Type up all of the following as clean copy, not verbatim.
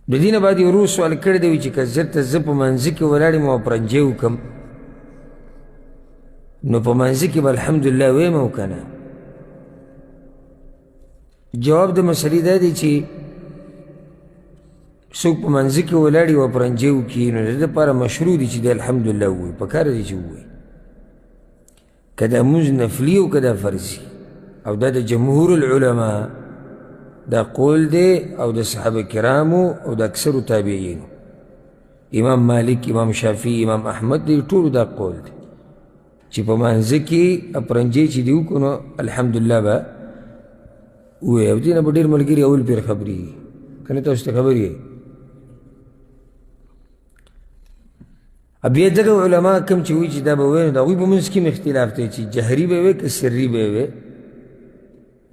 د دې نه بعد یو ورو سوال کړی دی چې که زه په منځه کې ولاړ یم او پرنجې وکړم نو په منځه کې به الحمدلله ویم او که نه. جواب د مسلې دا دی چې څوک په منځه کې ولاړ وي او پرنجې وکړي نو د ده دپاره مشروع دي چې دی الحمدلله ووایي، پکار دی چې ووایي، که دا مونځ نفلي او که دا فرضي. او دا د جمهور العلماء دا قول دی او د صحابه کرامو او د اکثرو تابعینو، امام مالک، امام شافعي، امام احمد دی ټولو دا قول دی چې په مانځه کې پرنجې چې دی وکړو نو الحمدلله به ووایي. او دې نه به ډېر ملګري اول پېر خبرېږي، که نه تاسو ته خبر یې. بیا دغه علما کوم چې وایي چې دا به ووایي نو د هغوی په منځ کې هم اختلاف دی چې جهري به یې وایي که سري به یې وایي.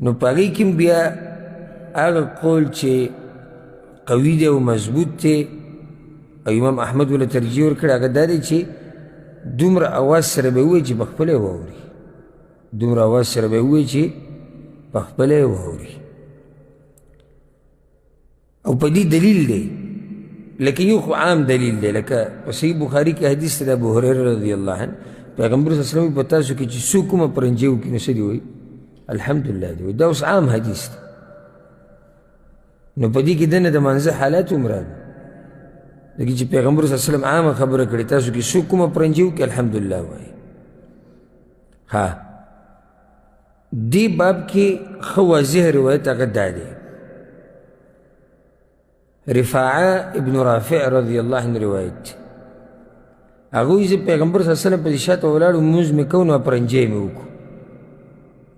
نو په هغې کې هم بیا هغه قول چې قوي دی او مضبوط دی او امام احمد ورله ترجیح ورکړی هغه دا دی چې دومره اواز سره به ووایي چې پخپله یې واوري، دومره اواز سره به ووایي چې پخپله یې واوري. او په دې دلیل دی، لکه یو خو عام دلیل دی، لکه په صحیح بخاري کې حدیث دی د ابو هریره رضی الله عنه، پیغمبر صلی الله علیه وسلم په تاسو کې چې څوک کومه پرنجې وکړي نو څه دي وایي؟ الحمدلله دی. دا اوس عام حدیث دی، نو په دې کې دنه د منځه حالات هم راغلي، لکه چې پیغمبر صلی الله علیه وسلم عامه خبره کړې تاسو کې څوک کومه پرنجې وکړي الحمدلله وایي. ها دې باب کې ښه واضح روایت هغه دا دی، رفاعه ابن رافع رضی الله عنه روایت دی. هغه وایي زه پیغمبر صلی الله علیه وسلم په دې شاته ولاړ لمونځ مې کوو نو پرنجې مې وکړو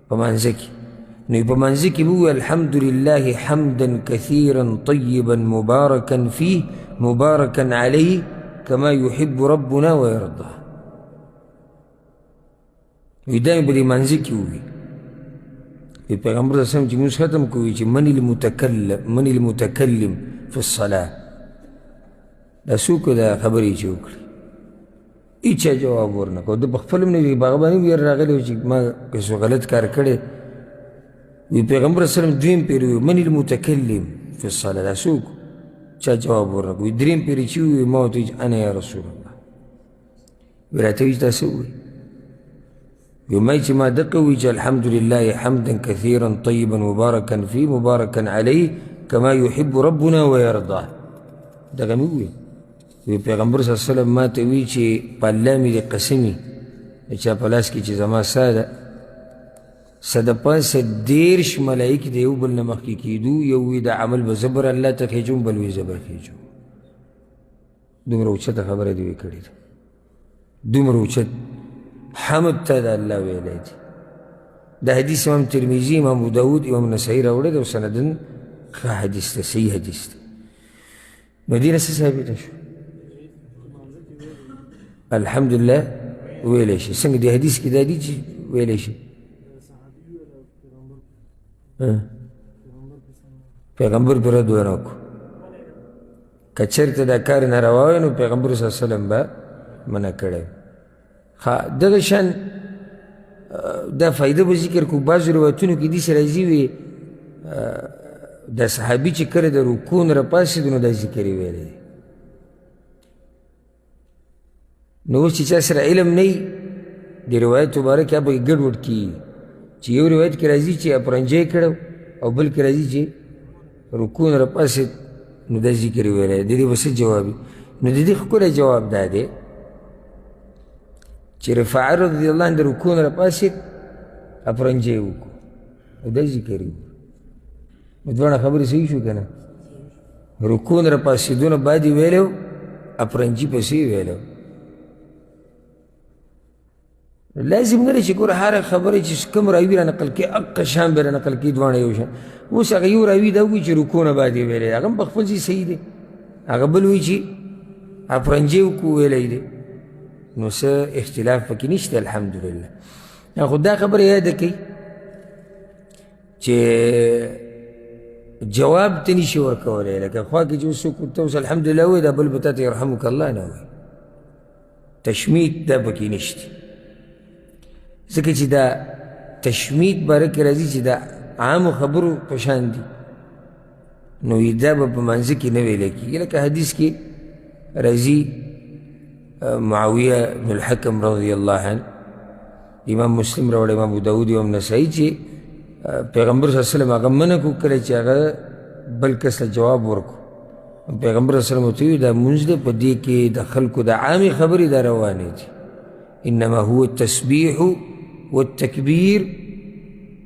په مانځه کې، نو په مانځه کې به ووایي الحمدلله حمدا کثیرا طیبا مبارکا فیه مبارکا علیه کما یحب ربنا ویرضا. وایي دا مې په دې مانځه کې ووایي. پیغمبر صلی الله علیه وسلم چې مونځ ختم کړو وایي چې من المتکلم فی الصلاة، دا څوک دا خبرې چې وکړي هیچا جواب ورنه کړو. ده په خپل هم نه وي، په هغه باندې هم ویر راغلی و چې ما که څه غلط کار کړی. وی پیغمبر صلی الله علیه وسلم دویم پیر وی من المتکلم فی الصلاة، دا څوک؟ چا جواب ورنه کړو. دریم پیر چې وی ما ورته ویل انا یا رسول الله. وی راته ویل دا څه ووایي؟ وی ما چې ما دقه ووایي چې الحمدلله حمدا کثیرا طیبا مبارکا فیه مبارکا علیه کما یحب ربنا ویرضا. دغه مې ووایي. وی پیغمبر صلی الله علیه وسلم ما ته وی چې په الله مې دې قسمي د چا په لاس کې چې زما ساه ده څه د پاسه 13 ملایک د یو بل نه مخکې کېدو، یو وی د عمل به زه بر الله ته خېجوم، بل وی زه بر خېجوم. دومره اوچته خبره دې وی کړې ده، دومره اوچت حمد ته د الله ویلی دی. دا حدیث امام ترمذي، امام ابو داود، امام نسائی راوړی دی او سندن ښه حدیث دی، صحیح حدیث دی. نو دې نه څه ثابته شو؟ الحمدلله ویلی شي. څنګه دې حدیث کې دا دي چې ویلی شي؟ پیغمبر پر رد ونه کړو. که چېرته دا کار ناروا وی نو پیغمبر صلی الله علیه وسلم به منع کړی. دغه شان دا فایده به ذکر کړو. بعضو روایتونو کې داسې راځي وي دا صحابي چې کله د رکوع نه راپاڅېدو نو دا ذکر یې ویلی دی. نو اوس چې چا سره علم نه وي د روایت مبارک هغه به ګډوډ کېږي چې یو روایت کې راځي چې پرنجی کړو او بل کې راځي چې رکوع نه راپاڅېد نو دا ذکر یې ویلی دی. د دې به څه جواب وي؟ نو د دې ښکلی جواب دا دی چې رفاعه رضی الله عنه د رکوع نه راپاڅېد پرنجی یې وکړو او دا ذکر یې وکړو. نو دواړه خبرې صحیح شو که نه؟ رکوع نه راپاڅېدو نه بعد یې ویلی و، پرنجي پسې یې ویلی و. لازم نه دی چې ګوره هره خبره چې کوم راوي را نقل کړي هغه شان به را نقل کړي دواړه یو شان. اوس هغه یو راوي دا وایي چې رکوع نه بعد یې ویلی، هغه هم په خپل ځای صحیح دی، هغه بل وایي چې پرنجی وکړو ویلی دی. نو څه اختلاف پکې نشته الحمدلله. خو دا خبره یاده کوي چې جواب ته نشي ورکولی، لکه خوا کې چې اوس څوک ورته اوس الحمدلله وایي دا بل به تا ته یرحمک الله نه وایي. تشمیت دا پکې نشته، ځکه چې دا تشمیت باره کې راځي چې دا عامو خبرو په شان دي. نو دا به په منځه کې نه ویلی کېږي لکه حدیث کې راځي معاویه بن الحکم رضی الله عنه امام مسلم راوړی امام ابو داود امام نسائی چې پیغمبر صلی الله علیه وسلم هغه منع کو کله چې هغه بل کس له جواب ورکو پیغمبر صلی الله علیه وسلم ورته وویل دا مونځ دی په دې کې د خلکو د عامې خبرې دا روانې دي انما هو التسبیح والتکبیر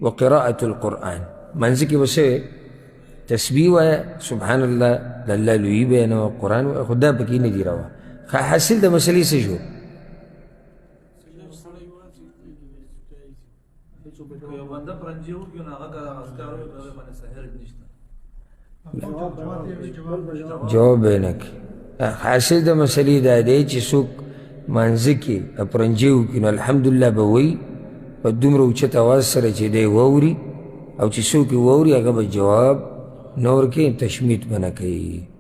وقراءة القرآن منځ کې به څه تسبیح وایه سبحان الله د الله لویي بیانوه قرآن وایه خو دا پکې نه دي روا حاصل د مسلې څه شو جواب یې نه کوي حاصل د مسلې دا دی چې څوک مانځه کې پرنجې وکړي نو الحمدلله به وایي په دومره اوچت اواز سره چې دی واوري او چې څوک یې واوري هغه به جواب نه ورکوي تشمیت به نه کوي